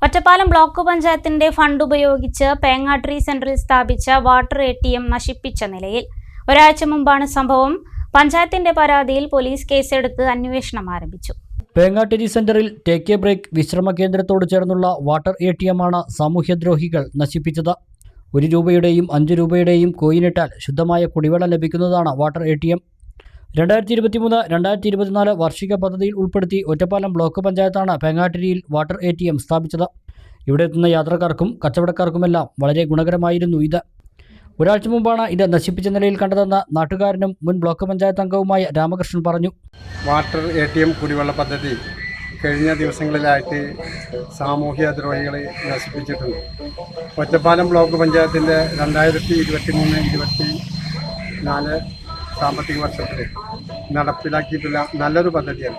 Ottapalam block പഞ്ചായത്തിന്റെ fund ഉപയോഗിച്ച് പേങ്ങാട്രി സെന്ററിൽ സ്ഥാപിച്ച വാട്ടർ ATM നശിപ്പിച്ച നിലയിൽ. ഒരാഴ്ച മുമ്പാണ് സംഭവം. പഞ്ചായത്തിന്റെ പരാതിയിൽ പോലീസ് കേസെടുത്ത് അന്വേഷണം ആരംഭിച്ചു. പേങ്ങാട്ടിരി സെന്ററിൽ ടേക്ക് എ ബ്രേക്ക് വിശ്രമ കേന്ദ്രത്തോട് ചേർന്നുള്ള വാട്ടർ ATM ആണ് സാമൂഹ്യദ്രോഹികൾ നശിപ്പിച്ചത്. 1 രൂപയുടെയും 5 രൂപയുടെയും കോയിനിട്ടാൽ ശുദ്ധമായ കുടിവെള്ളം ലഭിക്കുന്നതാണ് വാട്ടർ ATM. 2023-2024 വാർഷിക പദ്ധതിയിൽ ഉൾപ്പെടുത്തി ഒറ്റപ്പാലം ബ്ലോക്ക് പഞ്ചായത്താണ് പേങ്ങാട്ടിരിയിൽ വാട്ടർ ATM സ്ഥാപിച്ചത്. ഇവിടെ എത്തുന്ന യാത്രക്കാർക്കും കച്ചവടക്കാർക്കുമെല്ലാം വളരെ ഗുണകരമായിരുന്നു ഇത്. ഒരാഴ്ച മുമ്പാണ് ഇത് നശിപ്പിച്ച നിലയിൽ കണ്ടതെന്ന് നാട്ടുകാരനും മുൻ ബ്ലോക്ക് പഞ്ചായത്ത് അംഗവുമായ രാമകൃഷ്ണൻ പറഞ്ഞു. വാട്ടർ ATM കുടിവെള്ള പദ്ധതി കഴിഞ്ഞ ദിവസങ്ങളിലായിട്ട് സാമൂഹ്യദ്രോഹികളെ നശിപ്പിച്ചിട്ടുണ്ട്. ഒറ്റപ്പാലം ബ്ലോക്ക് പഞ്ചായത്തിൻ്റെ 2023-2024 സാമ്പത്തിക വർഷത്തിൽ നടപ്പിലാക്കിയിട്ടുള്ള നല്ലൊരു പദ്ധതിയാണ്.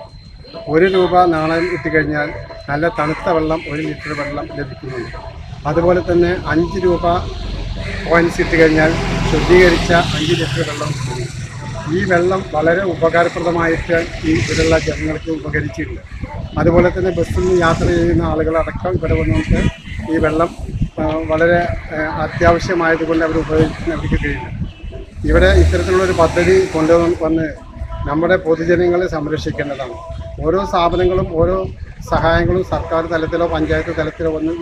1 രൂപ നാണയം ഇട്ടുകഴിഞ്ഞാൽ നല്ല തണുത്ത വെള്ളം 1 ലിറ്റർ വെള്ളം ലഭിക്കുന്നുണ്ട്. അതുപോലെ തന്നെ 5 രൂപ കോയിൻസ് ഇട്ട് കഴിഞ്ഞാൽ ശുദ്ധീകരിച്ച 5 ലിറ്റർ വെള്ളം കിട്ടുന്നു. ഈ വെള്ളം വളരെ ഉപകാരപ്രദമായിട്ട് ഈ ഇവിടെയുള്ള ജനങ്ങൾക്ക് ഉപകരിച്ചിട്ടുണ്ട്. അതുപോലെ തന്നെ ബസ്സിൽ നിന്ന് യാത്ര ചെയ്യുന്ന ആളുകളടക്കം ഇവിടെ വന്നിട്ട് ഈ വെള്ളം വളരെ അത്യാവശ്യമായതുകൊണ്ട് അവർ ഉപയോഗിക്കാൻ അവർക്ക് കഴിയില്ല. ഇവിടെ ഇത്തരത്തിലുള്ളൊരു പദ്ധതി കൊണ്ടുവന്ന് നമ്മുടെ പൊതുജനങ്ങളെ സംരക്ഷിക്കേണ്ടതാണ്. ഓരോ സ്ഥാപനങ്ങളും ഓരോ സഹായങ്ങളും സർക്കാർ തലത്തിലോ പഞ്ചായത്ത് തലത്തിലോ വന്ന്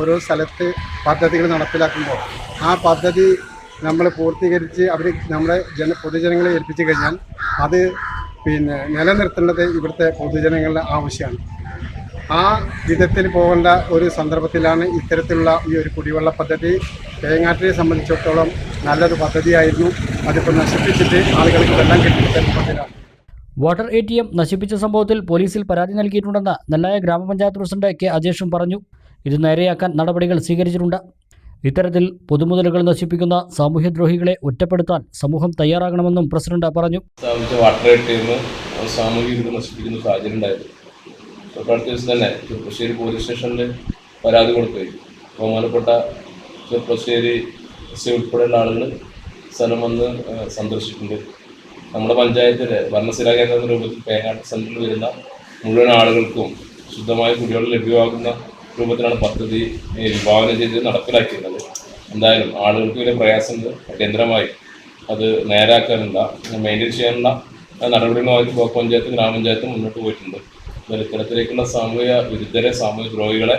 ഓരോ സ്ഥലത്ത് പദ്ധതികൾ നടപ്പിലാക്കുമ്പോൾ ആ പദ്ധതി നമ്മൾ പൂർത്തീകരിച്ച് അവർ നമ്മുടെ പൊതുജനങ്ങളെ ഏൽപ്പിച്ചു കഴിഞ്ഞാൽ അത് നിലനിർത്തേണ്ടത് ഇവിടുത്തെ പൊതുജനങ്ങളുടെ ആവശ്യമാണ്. ആ വിധത്തിൽ പോകേണ്ട ഒരു സന്ദർഭത്തിലാണ് ഇത്തരത്തിലുള്ള ഈ ഒരു കുടിവെള്ള പദ്ധതി. പേങ്ങാട്ടിനെ സംബന്ധിച്ചിടത്തോളം നല്ലൊരു പദ്ധതിയായിരുന്നു. അതിപ്പോൾ നശിപ്പിച്ചിട്ട് ആളുകൾക്ക് വെള്ളം കിട്ടുന്നതിലാണ്. വാട്ടർ ATM നശിപ്പിച്ച സംഭവത്തിൽ പോലീസിൽ പരാതി നൽകിയിട്ടുണ്ടെന്ന് നെല്ലായ ഗ്രാമപഞ്ചായത്ത് പ്രസിഡന്റ് K. അജേഷും പറഞ്ഞു. ഇത് നേരെയാക്കാൻ നടപടികൾ സ്വീകരിച്ചിട്ടുണ്ട്. ഇത്തരത്തിൽ പൊതുമുതലുകൾ നശിപ്പിക്കുന്ന സാമൂഹ്യദ്രോഹികളെ ഒറ്റപ്പെടുത്താൻ സമൂഹം തയ്യാറാകണമെന്നും പ്രസിഡന്റ് പറഞ്ഞു. വാട്ടർ ATM സാമൂഹിക നശിപ്പിക്കുന്ന സാഹചര്യം ഉണ്ടായത് തൊട്ടടുത്ത ദിവസം തന്നെ ചെറുപ്പശ്ശേരി പോലീസ് സ്റ്റേഷനിൽ പരാതി കൊടുക്കുകയും ബഹുമാനപ്പെട്ട ചെറുപ്പശ്ശേരി SI ഉൾപ്പെടെയുള്ള ആളുകൾ സ്ഥലം വന്ന് സന്ദർശിച്ചിട്ടുണ്ട്. നമ്മുടെ പഞ്ചായത്തിലെ ഭരണസ്ഥിര കേന്ദ്ര എന്ന രൂപത്തിൽ പേങ്ങാട്ടി സെൻറ്ററിൽ വരുന്ന മുഴുവൻ ആളുകൾക്കും ശുദ്ധമായ കുടിവെള്ളം ലഭ്യമാകുന്ന രൂപത്തിലാണ് പദ്ധതി വിഭാവനം ചെയ്ത് നടപ്പിലാക്കിയിരുന്നത്. എന്തായാലും ആളുകൾക്ക് വലിയ പ്രയാസങ്ങൾ അടിയന്തരമായി അത് നേരാക്കാനുള്ള മെയിൻറ്റെയിൻ ചെയ്യാനുള്ള നടപടികളുമായി ബ്ലോക്ക് പഞ്ചായത്തും ഗ്രാമപഞ്ചായത്തും മുന്നോട്ട് പോയിട്ടുണ്ട്. ഇത്തരത്തിലേക്കുള്ള സാമൂഹ്യ വിരുദ്ധരെ സാമൂഹ്യ ദ്രോഹികളെ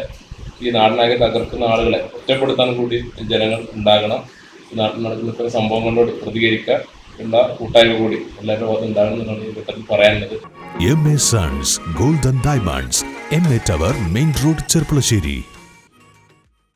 ഈ നാടിനാകെ തകർക്കുന്ന ആളുകളെ ഒറ്റപ്പെടുത്താൻ കൂടി ജനങ്ങൾ ഉണ്ടാകണം. നാട്ടിൽ നടക്കുന്ന സംഭവങ്ങളോട് പ്രതികരിക്കാൻ ഉള്ള കൂട്ടായ്മ കൂടി എല്ലാവരുടെ ഭാഗത്തും ഉണ്ടാകണമെന്നാണ് ഈ ഘട്ടത്തിൽ പറയാനുള്ളത്. MA Sons Gold and Diamonds, MA Tower, Main Road, Cherpulassery.